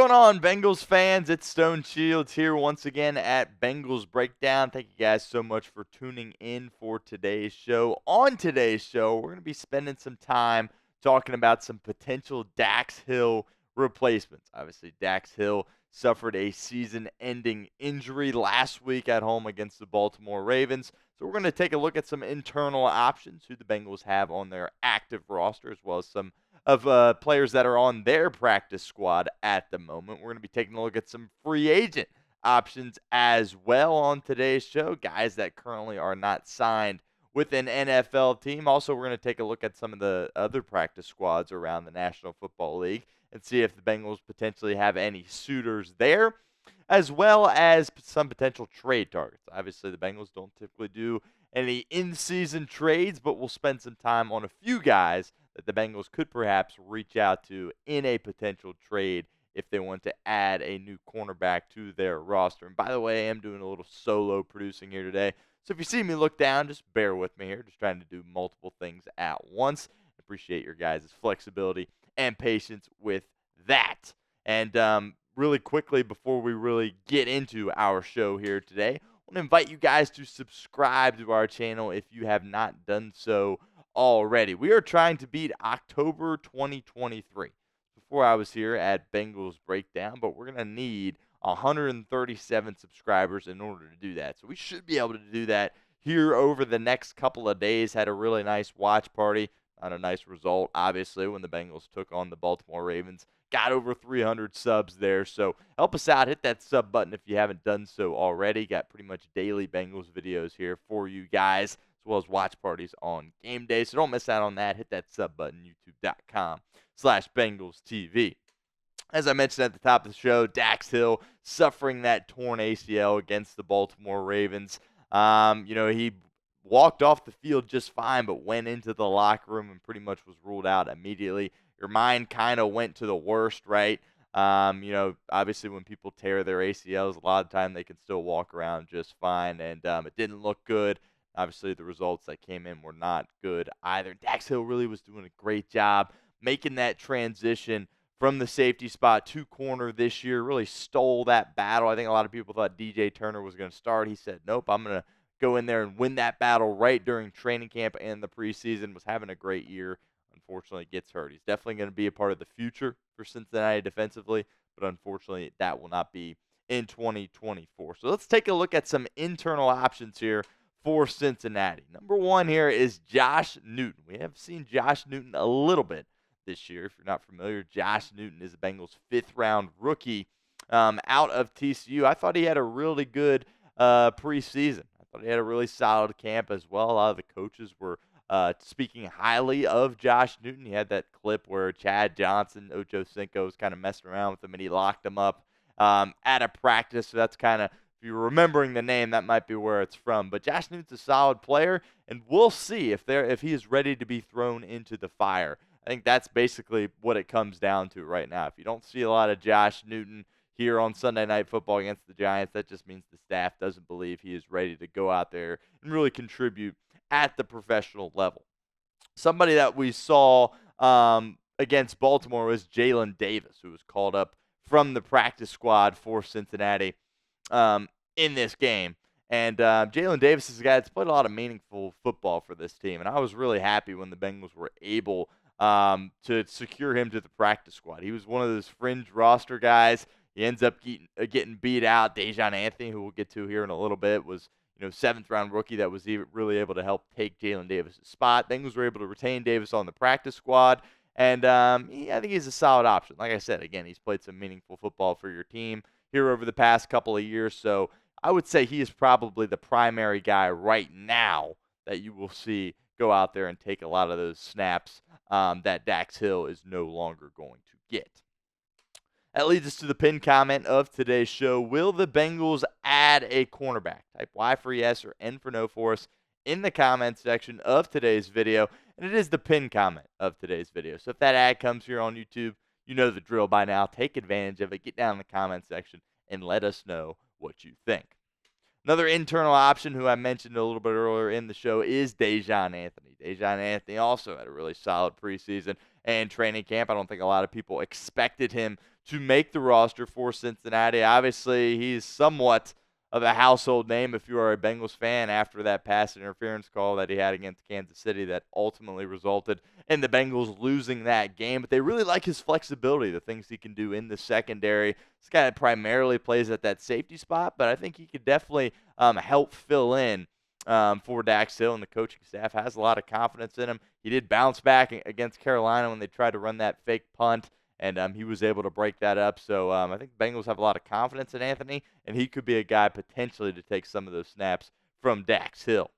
going on, Bengals fans? It's Stone Shields here once again at Bengals Breakdown. Thank you guys so much for tuning in for today's show. On today's show, we're going to be spending some time talking about some potential Dax Hill replacements. Obviously, Dax Hill suffered a season-ending injury last week at home against the Baltimore Ravens. So we're going to take a look at some internal options, who the Bengals have on their active roster, as well as some of players that are on their practice squad at the moment. We're going to be taking a look at some free agent options as well on today's show, guys that currently are not signed with an NFL team. Also, we're going to take a look at some of the other practice squads around the National Football League and see if the Bengals potentially have any suitors there, as well as some potential trade targets. Obviously, the Bengals don't typically do any in-season trades, but we'll spend some time on a few guys that the Bengals could perhaps reach out to in a potential trade if they want to add a new cornerback to their roster. And by the way, I am doing a little solo producing here today. So if you see me look down, just bear with me here. Just trying to do multiple things at once. Appreciate your guys' flexibility and patience with that. And really quickly, before we really get into our show here today, I want to invite you guys to subscribe to our channel if you have not done so already. We are trying to beat October 2023. Before I was here at Bengals Breakdown, but we're going to need 137 subscribers in order to do that. So we should be able to do that here over the next couple of days. Had a really nice watch party. Not a nice result, obviously, when the Bengals took on the Baltimore Ravens. Got over 300 subs there. So help us out. Hit that sub button if you haven't done so already. Got pretty much daily Bengals videos here for you guys, as well as watch parties on game day. So don't miss out on that. Hit that sub button, youtube.com/BengalsTV. As I mentioned at the top of the show, Dax Hill suffering that torn ACL against the Baltimore Ravens. He walked off the field just fine, but went into the locker room and pretty much was ruled out immediately. Your mind kind of went to the worst, right? Obviously when people tear their ACLs, a lot of time they can still walk around just fine, and it didn't look good. Obviously, the results that came in were not good either. Dax Hill really was doing a great job making that transition from the safety spot to corner this year. Really stole that battle. I think a lot of people thought DJ Turner was going to start. He said, nope, I'm going to go in there and win that battle right during training camp and the preseason. Was having a great year. Unfortunately, gets hurt. He's definitely going to be a part of the future for Cincinnati defensively, but unfortunately, that will not be in 2024. So let's take a look at some internal options here for Cincinnati. Number one here is Josh Newton. We have seen Josh Newton a little bit this year. If you're not familiar, Josh Newton is the Bengals' fifth-round rookie out of TCU. I thought he had a really good preseason. I thought he had a really solid camp as well. A lot of the coaches were speaking highly of Josh Newton. He had that clip where Chad Johnson, Ocho Cinco, was kind of messing around with him, and he locked him up at a practice. So that's kind of, if you're remembering the name, that might be where it's from. But Josh Newton's a solid player, and we'll see if he is ready to be thrown into the fire. I think that's basically what it comes down to right now. If you don't see a lot of Josh Newton here on Sunday Night Football against the Giants, that just means the staff doesn't believe he is ready to go out there and really contribute at the professional level. Somebody that we saw against Baltimore was Jalen Davis, who was called up from the practice squad for Cincinnati in this game. And Jalen Davis is a guy that's played a lot of meaningful football for this team. And I was really happy when the Bengals were able to secure him to the practice squad. He was one of those fringe roster guys. He ends up getting beat out. Dejon Anthony, who we'll get to here in a little bit, was seventh-round rookie that was really able to help take Jalen Davis' spot. Bengals were able to retain Davis on the practice squad. And I think he's a solid option. Like I said, again, he's played some meaningful football for your team here over the past couple of years. So I would say he is probably the primary guy right now that you will see go out there and take a lot of those snaps that Dax Hill is no longer going to get. That leads us to the pinned comment of today's show. Will the Bengals add a cornerback? Type Y for yes or N for no for us in the comments section of today's video. And it is the pinned comment of today's video. So if that ad comes here on YouTube, you know the drill by now. Take advantage of it. Get down in the comment section and let us know what you think. Another internal option who I mentioned a little bit earlier in the show is Dejon Anthony. Dejon Anthony also had a really solid preseason and training camp. I don't think a lot of people expected him to make the roster for Cincinnati. Obviously, he's somewhat of a household name if you are a Bengals fan after that pass interference call that he had against Kansas City that ultimately resulted in the Bengals losing that game. But they really like his flexibility, the things he can do in the secondary. This guy primarily plays at that safety spot, but I think he could definitely help fill in for Dax Hill, and the coaching staff has a lot of confidence in him. He did bounce back against Carolina when they tried to run that fake punt, and he was able to break that up. So I think the Bengals have a lot of confidence in Anthony, and he could be a guy potentially to take some of those snaps from Dax Hill.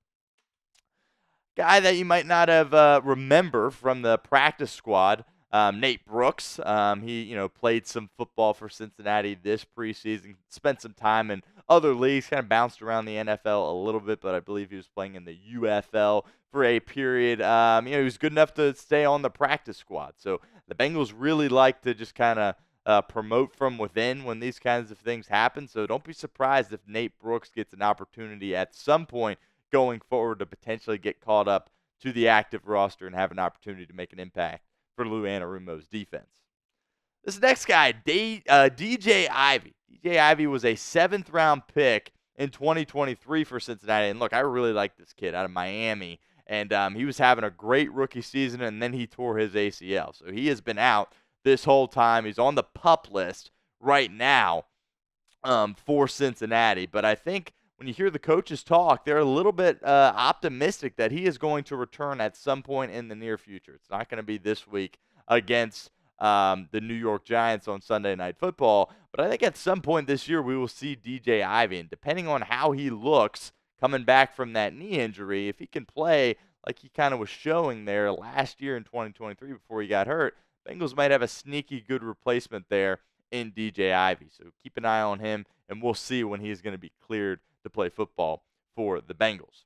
Guy that you might not have remember from the practice squad, Nate Brooks. He played some football for Cincinnati this preseason, spent some time in other leagues, kind of bounced around the NFL a little bit, but I believe he was playing in the UFL for a period. He was good enough to stay on the practice squad. So the Bengals really like to just kind of promote from within when these kinds of things happen. So don't be surprised if Nate Brooks gets an opportunity at some point going forward to potentially get caught up to the active roster and have an opportunity to make an impact for Lou Anarumo's defense. This next guy, DJ Ivey. DJ Ivey was a 7th-round pick in 2023 for Cincinnati. And look, I really like this kid out of Miami. And he was having a great rookie season, and then he tore his ACL. So he has been out this whole time. He's on the PUP list right now for Cincinnati. But I think when you hear the coaches talk, they're a little bit optimistic that he is going to return at some point in the near future. It's not going to be this week against the New York Giants on Sunday Night Football, but I think at some point this year we will see DJ Ivey, and depending on how he looks coming back from that knee injury, if he can play like he kind of was showing there last year in 2023 before he got hurt, Bengals might have a sneaky good replacement there in DJ Ivey. So keep an eye on him, and we'll see when he's going to be cleared to play football for the Bengals.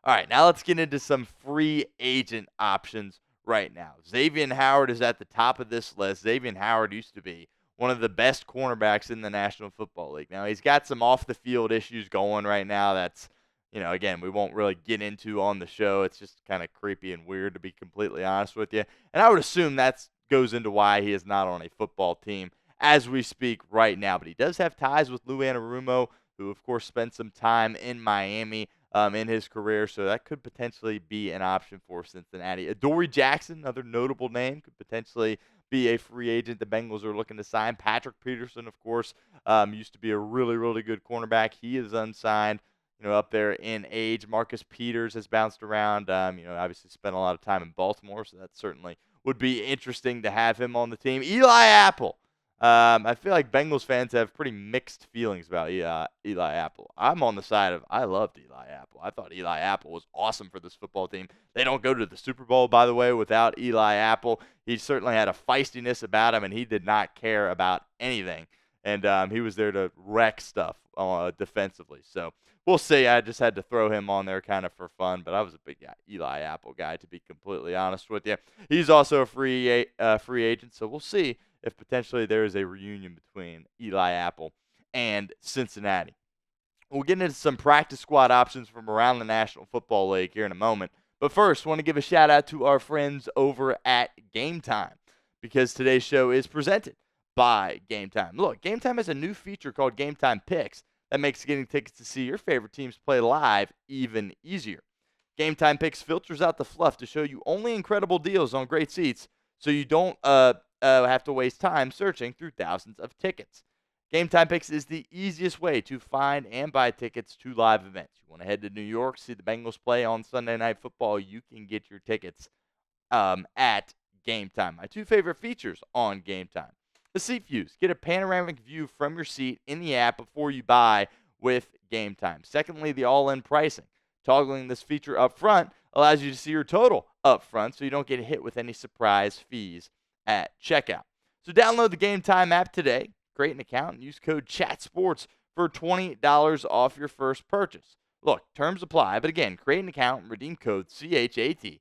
All right, now let's get into some free agent options right now. Xavien Howard is at the top of this list. Xavien Howard used to be one of the best cornerbacks in the National Football League. Now, he's got some off-the-field issues going right now that's, again, we won't really get into on the show. It's just kind of creepy and weird, to be completely honest with you. And I would assume that goes into why he is not on a football team as we speak right now. But he does have ties with Lou Anarumo, who, of course, spent some time in Miami in his career, so that could potentially be an option for Cincinnati. Adoree Jackson, another notable name, could potentially be a free agent the Bengals are looking to sign. Patrick Peterson, of course, used to be a really, really good cornerback. He is unsigned, up there in age. Marcus Peters has bounced around, obviously spent a lot of time in Baltimore, so that certainly would be interesting to have him on the team. Eli Apple. I feel like Bengals fans have pretty mixed feelings about Eli Apple. I'm on the side of I loved Eli Apple. I thought Eli Apple was awesome for this football team. They don't go to the Super Bowl, by the way, without Eli Apple. He certainly had a feistiness about him, and he did not care about anything. And he was there to wreck stuff defensively. So we'll see. I just had to throw him on there kind of for fun, but I was a big Eli Apple guy, to be completely honest with you. He's also a free agent, so we'll see if potentially there is a reunion between Eli Apple and Cincinnati. We'll get into some practice squad options from around the National Football League here in a moment. But first, I want to give a shout out to our friends over at Game Time, because today's show is presented by Game Time. Look, Game Time has a new feature called Game Time Picks that makes getting tickets to see your favorite teams play live even easier. Game Time Picks filters out the fluff to show you only incredible deals on great seats, so you don't have to waste time searching through thousands of tickets. Game Time Picks is the easiest way to find and buy tickets to live events. You want to head to New York, see the Bengals play on Sunday Night Football, you can get your tickets at Game Time. My two favorite features on Game Time: the seat views. Get a panoramic view from your seat in the app before you buy with Game Time. Secondly, the all-in pricing. Toggling this feature up front allows you to see your total up front so you don't get hit with any surprise fees at checkout. So download the Game Time app today, create an account, and use code CHATSPORTS for $20 off your first purchase. Look, terms apply, but again, create an account and redeem code CHATSPORTS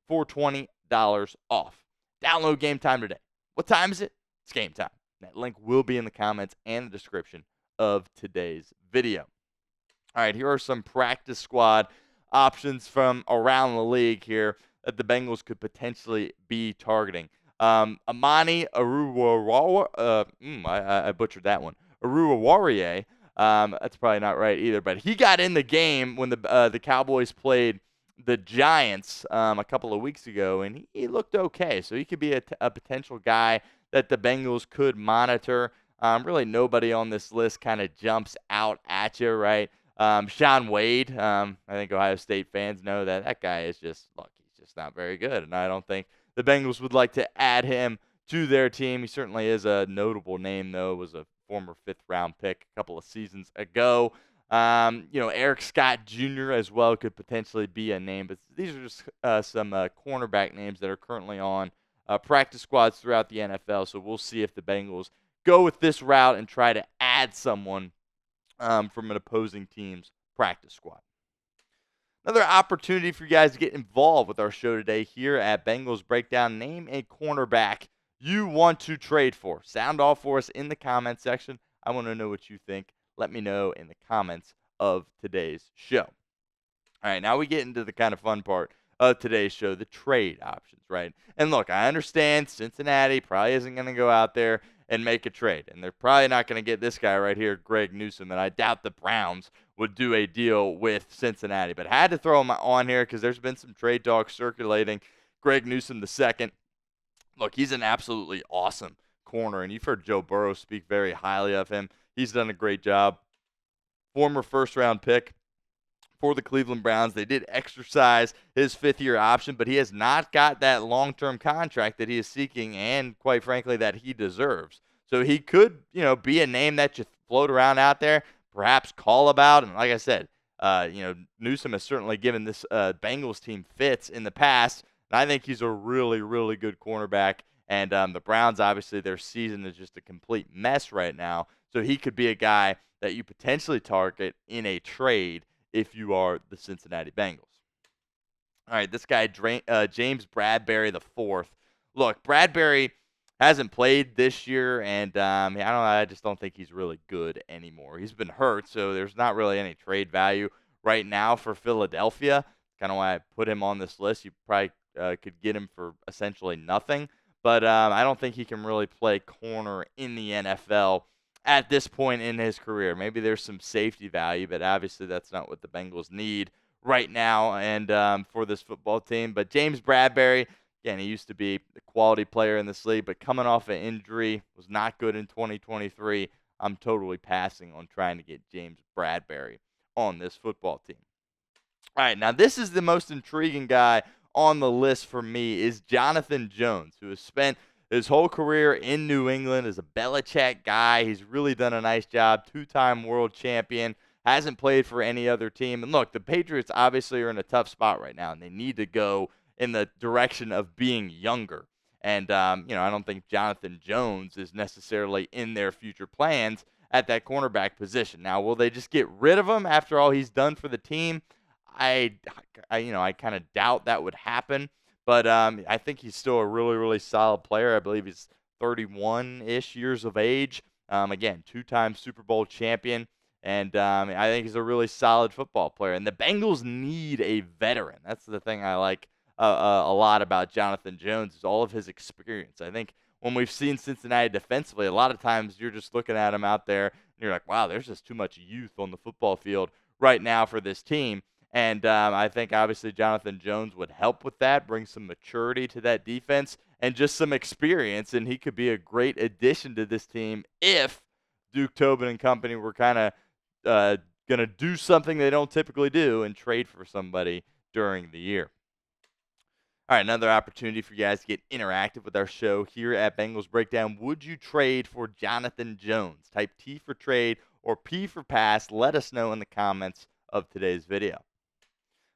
for $20 off. Download Game Time today. What time is it? It's game time. That link will be in the comments and the description of today's video. All right, here are some practice squad options from around the league here that the Bengals could potentially be targeting. Amani Aruwarawa, I butchered that one. Aruwaraye. That's probably not right either, but he got in the game when the Cowboys played the Giants a couple of weeks ago, and he looked okay. So he could be a potential guy that the Bengals could monitor. Really, nobody on this list kind of jumps out at you, right? Shaun Wade, I think Ohio State fans know that guy is just, look, he's just not very good, and I don't think the Bengals would like to add him to their team. He certainly is a notable name, though. Was a former fifth-round pick a couple of seasons ago. Eric Scott Jr. as well could potentially be a name, but these are just some cornerback names that are currently on practice squads throughout the NFL. So we'll see if the Bengals go with this route and try to add someone from an opposing team's practice squad. Another opportunity for you guys to get involved with our show today here at Bengals Breakdown. Name a cornerback you want to trade for. Sound off for us in the comment section. I want to know what you think. Let me know in the comments of today's show. All right, now we get into the kind of fun part of today's show, the trade options, right? And look, I understand Cincinnati probably isn't going to go out there and make a trade, and they're probably not going to get this guy right here, Greg Newsome, and I doubt the Browns would do a deal with Cincinnati. But I had to throw him on here because there's been some trade talk circulating. Greg Newsome II. Look, he's an absolutely awesome corner, and you've heard Joe Burrow speak very highly of him. He's done a great job. Former first-round pick for the Cleveland Browns. They did exercise his fifth-year option, but he has not got that long-term contract that he is seeking and, quite frankly, that he deserves. So he could, be a name that you float around out there, perhaps call about. And like I said, Newsome has certainly given this Bengals team fits in the past. And I think he's a really, really good cornerback. And the Browns, obviously, their season is just a complete mess right now. So he could be a guy that you potentially target in a trade if you are the Cincinnati Bengals. All right, this guy, James Bradberry IV. Look, Bradberry hasn't played this year, and I just don't think he's really good anymore. He's been hurt, so there's not really any trade value right now for Philadelphia. Kind of why I put him on this list. You probably could get him for essentially nothing, but I don't think he can really play corner in the NFL at this point in his career. Maybe there's some safety value, but obviously that's not what the Bengals need right now and for this football team. But James Bradberry, again, he used to be a quality player in this league, but coming off an injury, was not good in 2023. I'm totally passing on trying to get James Bradberry on this football team. All right, now this is the most intriguing guy on the list for me is Jonathan Jones, who has spent his whole career in New England as a Belichick guy. He's really done a nice job, two-time world champion, hasn't played for any other team. And look, the Patriots obviously are in a tough spot right now, and they need to go in the direction of being younger. And, I don't think Jonathan Jones is necessarily in their future plans at that cornerback position. Now, will they just get rid of him after all he's done for the team? I kind of doubt that would happen. But I think he's still a really, really solid player. I believe he's 31-ish years of age. Again, two-time Super Bowl champion. And I think he's a really solid football player. And the Bengals need a veteran. That's the thing I like a lot about Jonathan Jones is all of his experience. I think when we've seen Cincinnati defensively, a lot of times you're just looking at him out there, and you're like, wow, there's just too much youth on the football field right now for this team. And I think, obviously, Jonathan Jones would help with that, bring some maturity to that defense and just some experience. And he could be a great addition to this team if Duke Tobin and company were kind of going to do something they don't typically do and trade for somebody during the year. All right, another opportunity for you guys to get interactive with our show here at Bengals Breakdown. Would you trade for Jonathan Jones? Type T for trade or P for pass. Let us know in the comments of today's video.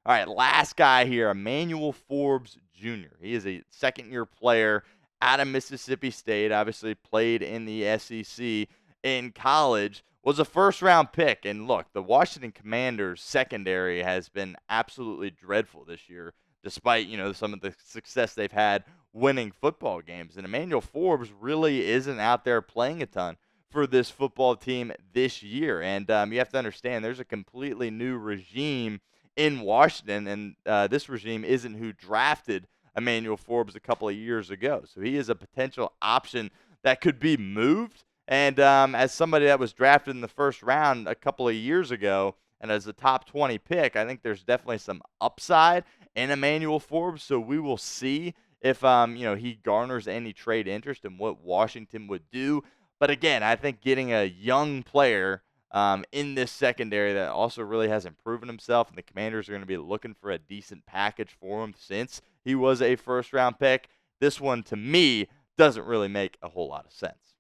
All right, last guy here, Emmanuel Forbes Jr. He is a second-year player out of Mississippi State, obviously played in the SEC in college, was a first-round pick. And look, the Washington Commanders secondary has been absolutely dreadful this year, despite, some of the success they've had winning football games. And Emmanuel Forbes really isn't out there playing a ton for this football team this year. And you have to understand, there's a completely new regime in Washington, and this regime isn't who drafted Emmanuel Forbes a couple of years ago. So he is a potential option that could be moved. And as somebody that was drafted in the first round a couple of years ago, and as a top 20 pick, I think there's definitely some upside in Emmanuel Forbes. So we will see if he garners any trade interest and what Washington would do. But again, I think getting a young player in this secondary that also really hasn't proven himself, and the Commanders are going to be looking for a decent package for him since he was a first-round pick. This one, to me, doesn't really make a whole lot of sense.